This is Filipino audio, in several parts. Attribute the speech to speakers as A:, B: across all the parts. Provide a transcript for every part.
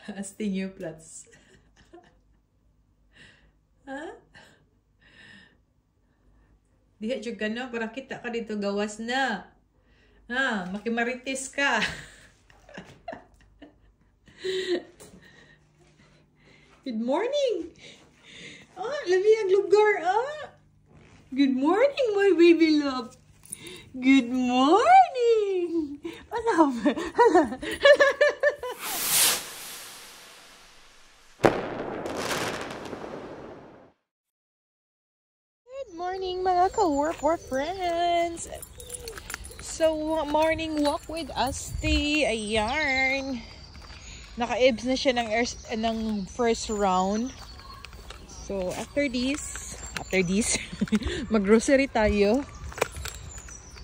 A: Asti new plots. Ha? Diha juga na, para kita ka dito gawas na. Ha, makimarites ka. Good morning. Labi ang lugar, Good morning, my baby love. Good morning. Hala. Good morning, mga ka-work friends. So, morning walk with Asti. Ayan. Naka-ebs na siya ng first round. So, after this, mag-grocery tayo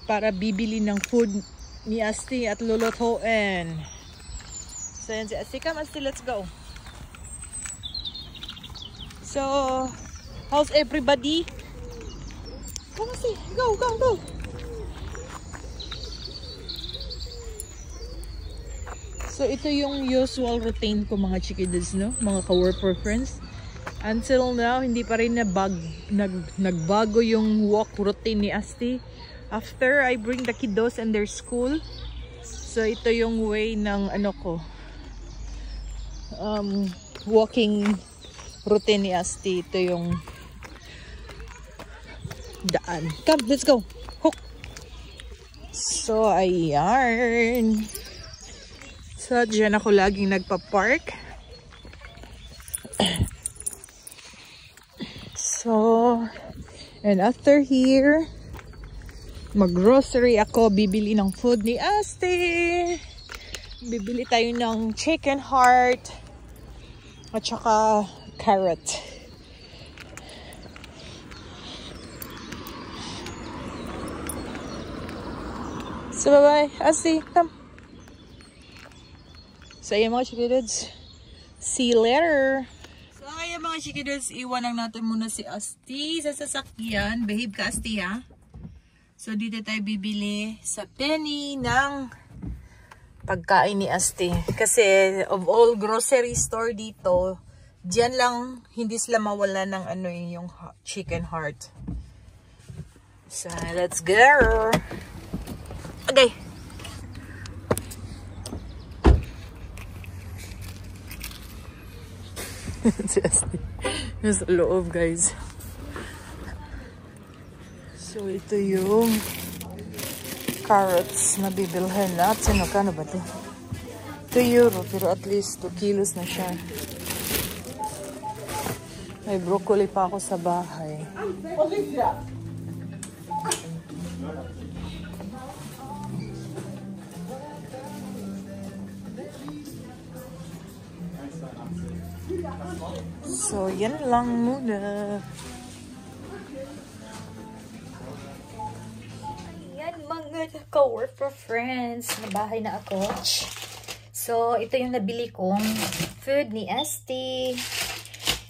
A: para bibili ng food ni Asti at lulutuin. So, yan si Asti. Come, Asti, let's go. So, how's everybody? Come, Asti. Go. So, ito yung usual routine ko, mga chikids, no? Mga ka-work friends. Until now, hindi pa rin nagbago yung walk routine ni Asti. After I bring the kiddos in their school. So, ito yung way ng walking routine ni Asti. Ito yung daan. Come, let's go. Hook. So, ayan. So, dyan ako laging nagpa-park. So, and after here, mag-grocery ako. Bibili ng food ni Asti. Bibili tayo ng chicken heart. At saka carrot. So, bye-bye. Asti, come. So, ayan mga chikidudes. See you later. So, ayan mga chikidudes. Iwan lang natin muna si Asti sa sasakyan. Behave ka, Asti, ha? So, dito tayo bibili sa Penny ng pagkain ni Asti. Kasi, of all grocery store dito, diyan lang hindi sila mawala ng yung chicken heart. So, let's go. Okay. Nasa loob, guys. So, ito yung carrots na bibilhin natin. Magkano ba ito? 2 euro, pero at least 2 kilos na siya. May broccoli pa ako sa bahay. So, yan lang muna. Ayan mga ka-work friends. Nabahay na ako. So, ito yung nabili kong food ni Asti.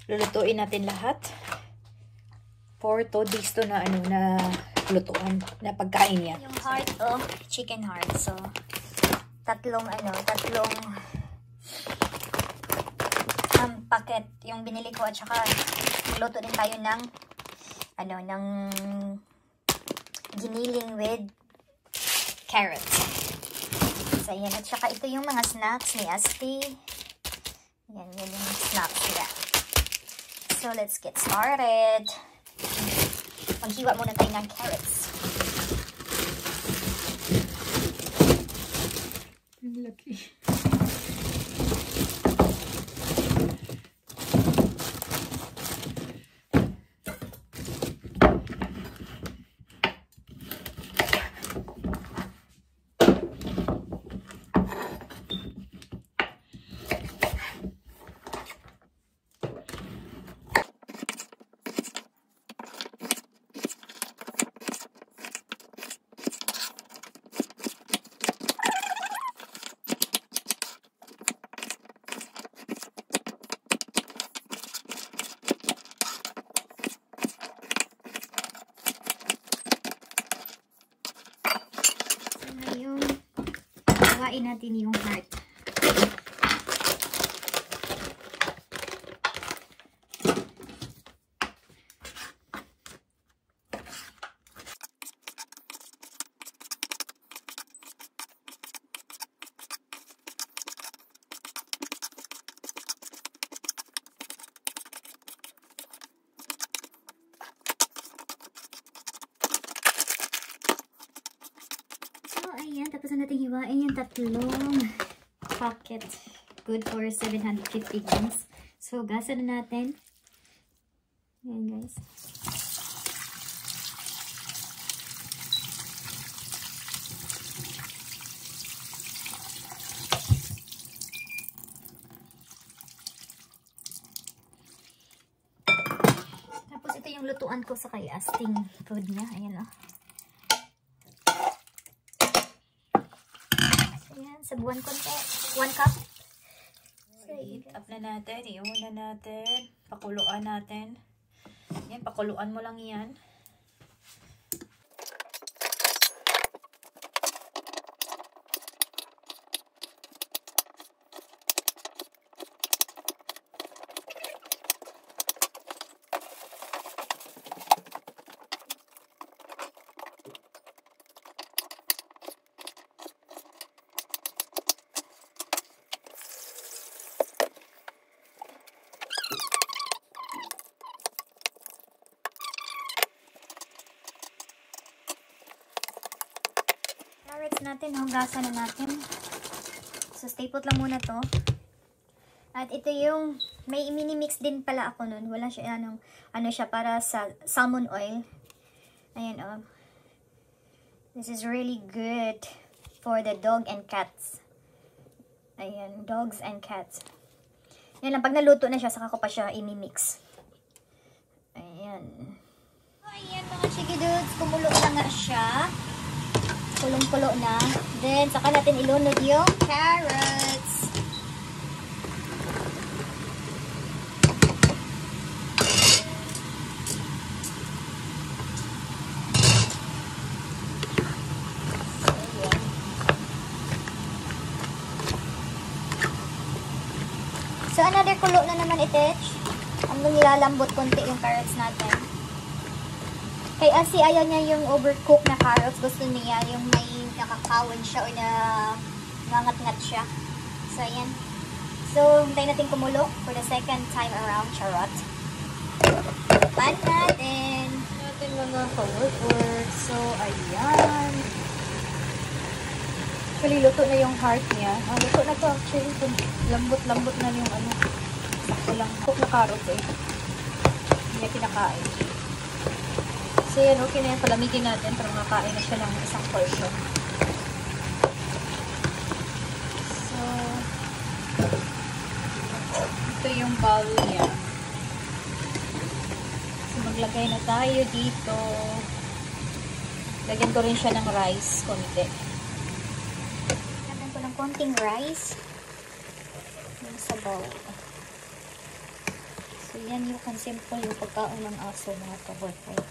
A: Lulutuin natin lahat. For 2 days to na na lutuan na pagkain niya.
B: Yung heart of chicken heart. So, tatlong packet yung binili ko, at saka luto din tayo ng ng giniling with carrot. So, ayan. At saka ito yung mga snacks ni Asti. Yan yung snacks nila. So, let's get started. Maghiwa muna tayo ng carrots.
A: Ang laki.
B: Hawain natin yung heart. ayan, 3 packet. Good for 750 grams. So, gasan na natin. Ayan, guys. Tapos, ito yung lutuan ko sa kay Asting food niya. Ayan, oh. So, ayan, sabuan konti. 1 cup.
A: Heat up na natin. Iuwi na natin. Pakuluan natin. Yan, pakuluan mo lang yan.
B: Carrots natin, hugasan na natin. So, stay put lang muna to. At ito yung, may mini-mix din pala ako nun. Wala siya, ano siya, para sa salmon oil. Ayan, oh. This is really good for the dog and cats. Ayan, dogs and cats. Yan lang, pag naluto na siya, saka ko pa siya i-mix. Ayan. Ayan, mga chiki dudes, kumulo na nga siya. Kulong-kulo na. Then, saka natin ilunod yung carrots. So, another kulo na naman itech. Hanggang nilalambot konti yung carrots natin. Kay Asi, ayaw niya yung overcooked na carrots. Gusto niya yung may nakakawan siya o na nangat-ngat siya. So, ayan. So, hintayin natin kumulo for the second time around, charot. Pan natin.
A: Natin mga ka-work. So, ayan. Actually, luto na yung heart niya. Luto na to actually. Lambot-lambot na yung ano. Sakto lang. Cook na carrots eh. Hindi na kinakain. So, yan, okay na yan. Palamigin natin para makakain na siya ng isang portion. So, ito yung bowl niya. So, maglagay na tayo dito. Lagyan ko rin siya ng rice, konti.
B: Lagyan ko ng konting rice. Yung sa bowl. So, yan yung simple yung pagkaon ng aso, mga ka-boyfriend.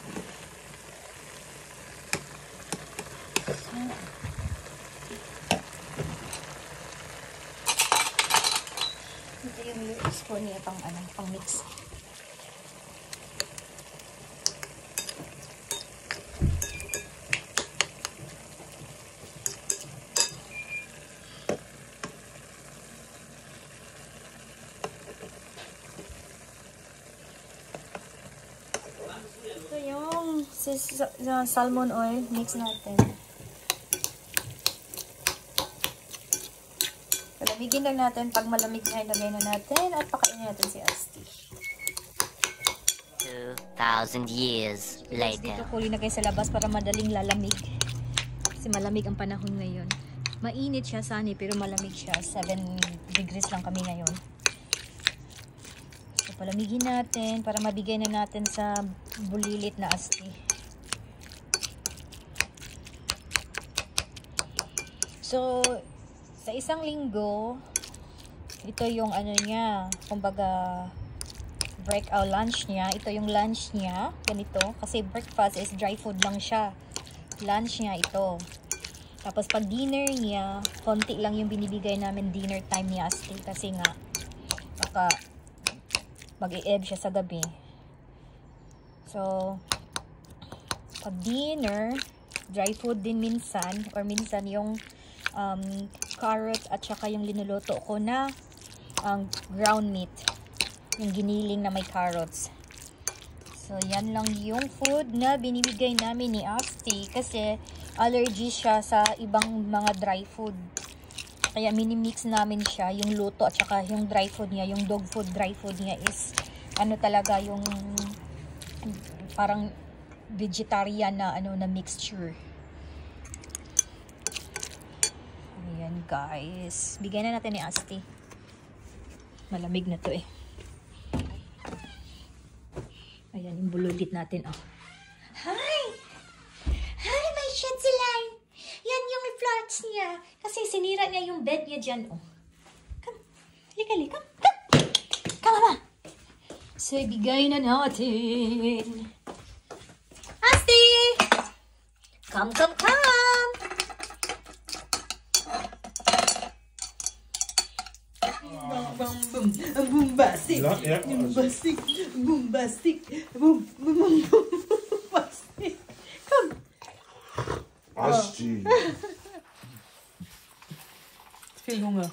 B: Ito yung spoon niya pang mix.
A: Ito yung salmon oil mix natin. Palamigin lang natin. Pag malamig na, ilagay na natin at pakainin natin si Asti.
C: 2,000 years later.
A: Dito ko linagay sa labas para madaling lalamig. Kasi malamig ang panahon ngayon. Mainit siya Sunny, pero malamig siya. 7 degrees lang kami ngayon. So, palamigin natin para mabigay na natin sa bulilit na Asti. So, sa isang linggo, ito yung ano niya, kumbaga breakout lunch niya. Ito yung lunch niya, ganito. Kasi breakfast is dry food lang siya. Lunch niya ito. Tapos pag dinner niya, konti lang yung binibigay namin dinner time ni Asti. Kasi nga, baka mag-i-ebb siya sa gabi. So, pag dinner, dry food din minsan, or minsan yung carrots at saka yung linuluto ko na ground meat, yung giniling na may carrots. So yan lang yung food na binibigay namin ni Asti kasi
B: allergy siya sa ibang mga dry food. Kaya minimix namin siya, yung luto at saka yung dry food niya, yung dog food, dry food niya is ano talaga yung parang vegetarian na ano na mixture. Ayan guys. Bigyan na natin ni Asti. Malamig na to eh. Ayan yung bululit natin oh. Hi! Hi my Shetzeline! Yan yung flats niya. Kasi sinira niya yung bed niya dyan oh. Come. Lika. Come on. So ibigay na natin. Asti! Come.
A: Bombastic.
D: Ja.
A: Bombastic. Bombastic. Come.
D: Asti.
A: Viel Hunger.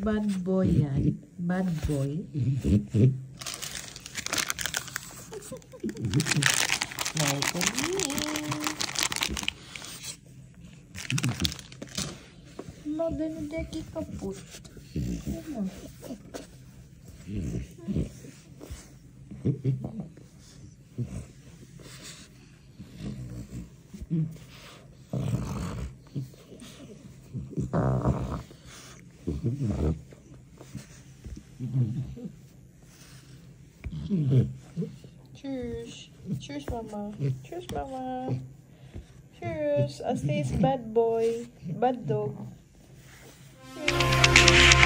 A: Bad boy yan. Bad boy. Like me. Maganudeki kaput. Cheers. Cheers, Mama. Cheers, Mama. Cheers. Asti is bad boy. Bad dog. Cheers.